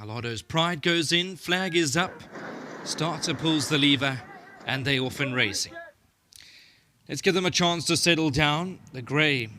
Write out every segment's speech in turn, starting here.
Alado's Pride goes in, flag is up, starter pulls the lever, and they off and racing. Let's give them a chance to settle down. The grey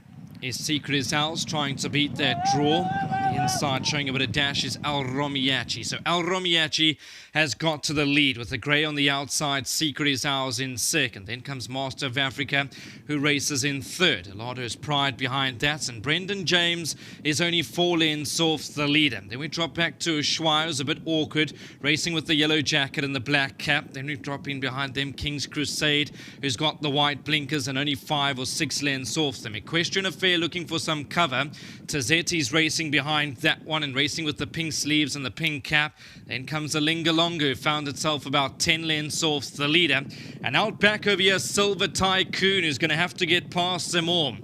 is Secret is Ours, trying to beat that draw. On the inside, showing a bit of dash, is Al Romiachi. So Al Romiachi has got to the lead with the grey on the outside, Secret is Ours in second. Then comes Master of Africa, who races in third. Alado's Pride behind that, and Brendan James is only 4 lengths off the leader. Then we drop back to Ushuaia, who's a bit awkward, racing with the yellow jacket and the black cap. Then we drop in behind them King's Crusade, who's got the white blinkers and only 5 or 6 lengths off them. Equestrian Affair looking for some cover. Tazetti's racing behind that one and racing with the pink sleeves and the pink cap. Then comes the Lingalonga, who found itself about 10 lengths off the leader. And out back over here, Silver Tycoon, who's going to have to get past them all.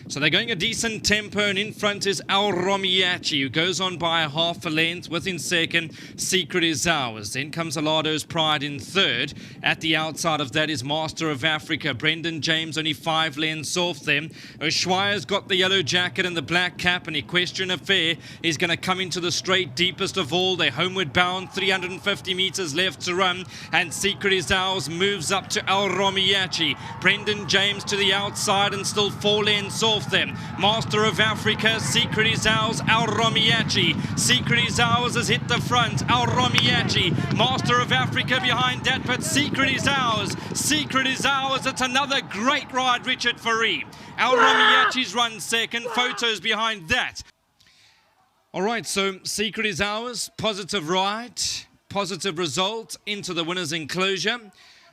So they're going a decent tempo, and in front is Al Romiachi, who goes on by a half a length. Within second, Secret is Ours. Then comes Alado's Pride in third. At the outside of that is Master of Africa. Brendan James only 5 lengths off them. Ushuaia's got the yellow jacket and the black cap, and Equestrian Affair is going to come into the straight deepest of all. They're homeward bound, 350 metres left to run, and Secret is Ours moves up to Al Romiachi. Brendan James to the outside and still 4 lengths off them. Master of Africa, Secret is Ours, Al Romiachi. Secret is Ours has hit the front, Al Romiachi. Master of Africa behind that, but Secret is Ours. Secret is Ours. It's another great ride, Richard Fourie. Al Romiachi's run second, photos behind that. All right, so Secret is Ours, positive ride, positive result into the winner's enclosure.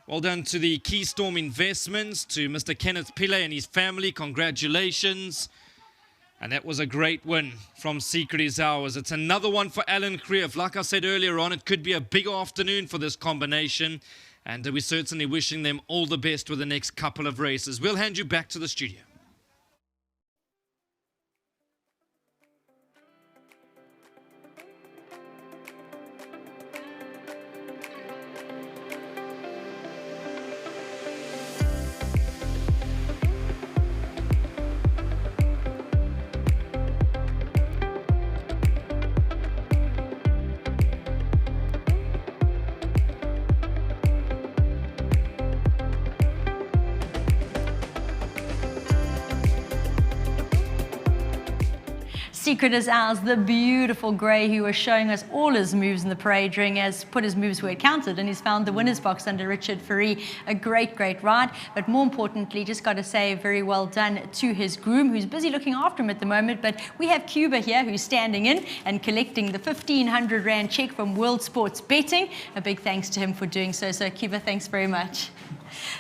Well done to the Keystorm Investments, to Mr. Kenneth Pillay and his family. Congratulations. And that was a great win from Secret is Ours. It's another one for Alan Krief. Like I said earlier on, it could be a big afternoon for this combination. And we're certainly wishing them all the best with the next couple of races. We'll hand you back to the studio. Secret is Ours, the beautiful grey who was showing us all his moves in the parade ring, has put his moves where it counted, and he's found the winner's box under Richard Fourie. A great, great ride, but more importantly, just got to say very well done to his groom, who's busy looking after him at the moment. But we have Cuba here, who's standing in and collecting the 1,500 Rand check from World Sports Betting. A big thanks to him for doing so. So Cuba, thanks very much.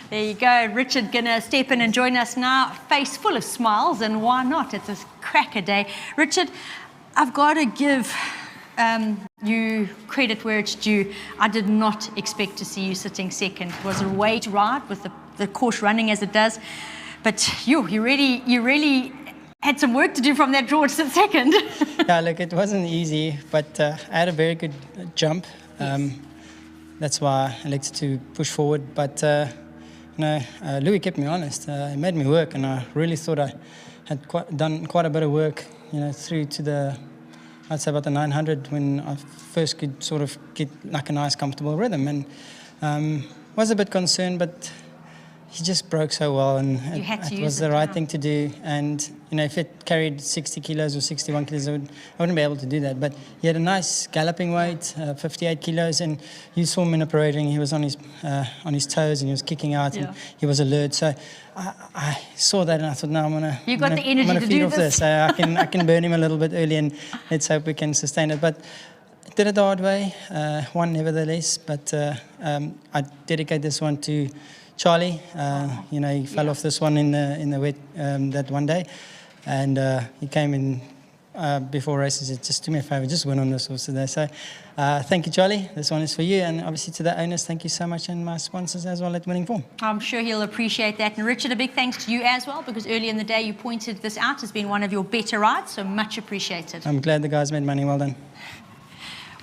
There you go. Richard gonna step in and join us now, face full of smiles, and why not? It's a cracker day. Richard, I've got to give you credit where it's due. I did not expect to see you sitting second. It was a way to ride with the course running as it does, but you really had some work to do from that draw to sit second. Yeah, look, it wasn't easy, but I had a very good jump. That's why I elected to push forward. But Louis kept me honest. He made me work, and I really thought I had done quite a bit of work, through to I'd say about the 900, when I first could sort of get like a nice, comfortable rhythm. And was a bit concerned, but he just broke so well, and it was the right thing to do. And if it carried 60 kilos or 61 kilos, I wouldn't be able to do that. But he had a nice galloping weight, 58 kilos, and you saw him in a parade ring. He was on his toes, and he was kicking out, and he was alert. So I saw that, and I thought, no, I'm gonna feed off this. I can burn him a little bit early, and let's hope we can sustain it. But I did it the hard way, won nevertheless. But I dedicate this one to Charlie. He fell off this one in the wet that one day, and he came in before races. It just do me a favour, just win on this horse today. So thank you, Charlie. This one is for you, and obviously to the owners, thank you so much, and my sponsors as well at Winning Form. I'm sure he'll appreciate that. And Richard, a big thanks to you as well, because earlier in the day you pointed this out as being one of your better rides, so much appreciated. I'm glad the guys made money. Well done.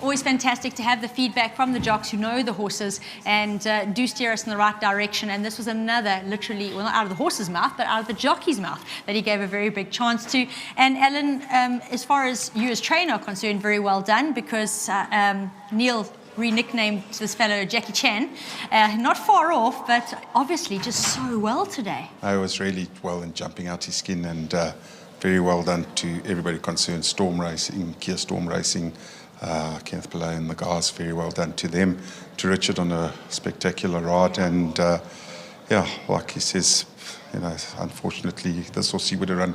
Always fantastic to have the feedback from the jocks who know the horses and do steer us in the right direction. And this was another, literally, well, not out of the horse's mouth, but out of the jockey's mouth that he gave a very big chance to. And Alan, as far as you as trainer are concerned, very well done, because Neil re-nicknamed this fellow Jackie Chan. Not far off, but obviously just so well today. I was really well in jumping out his skin, and very well done to everybody concerned. Storm Racing, Kia Storm Racing, Kenneth Pillay and the guys, very well done to them. To Richard on a spectacular ride, and yeah, like he says, you know, unfortunately this horse he would have run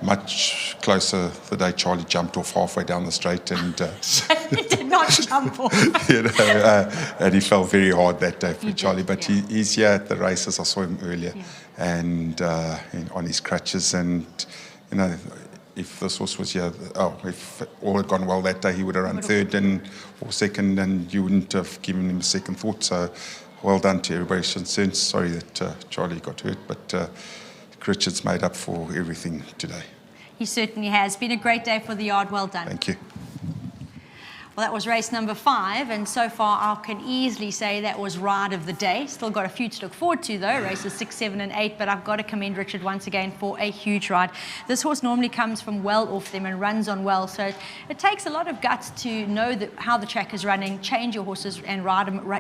much closer the day Charlie jumped off halfway down the straight, and He did not jump off. you know, and he fell very hard that day for He did, Charlie. But yeah. he's here at the races. I saw him earlier, Yeah. and on his crutches. And you know, if this horse was here, if all had gone well that day, he would have run third or second, and you wouldn't have given him a second thought. So, well done to everybody concerned. Sorry that Charlie got hurt, but Richard's made up for everything today. He certainly has. Been a great day for the yard. Well done. Thank you. Well, that was race number 5, and so far I can easily say that was ride of the day. Still got a few to look forward to though, races 6, 7 and 8, but I've got to commend Richard once again for a huge ride. This horse normally comes from well off them and runs on well, so it takes a lot of guts to know how the track is running, change your horses and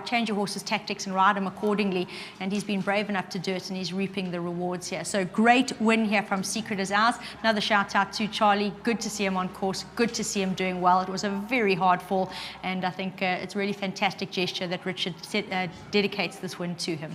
change your horses' tactics and ride them accordingly, and he's been brave enough to do it, and he's reaping the rewards here. So great win here from Secret as Ours. Another shout out to Charlie. Good to see him on course, good to see him doing well. It was a very hard fall, and I think it's a really fantastic gesture that Richard dedicates this win to him.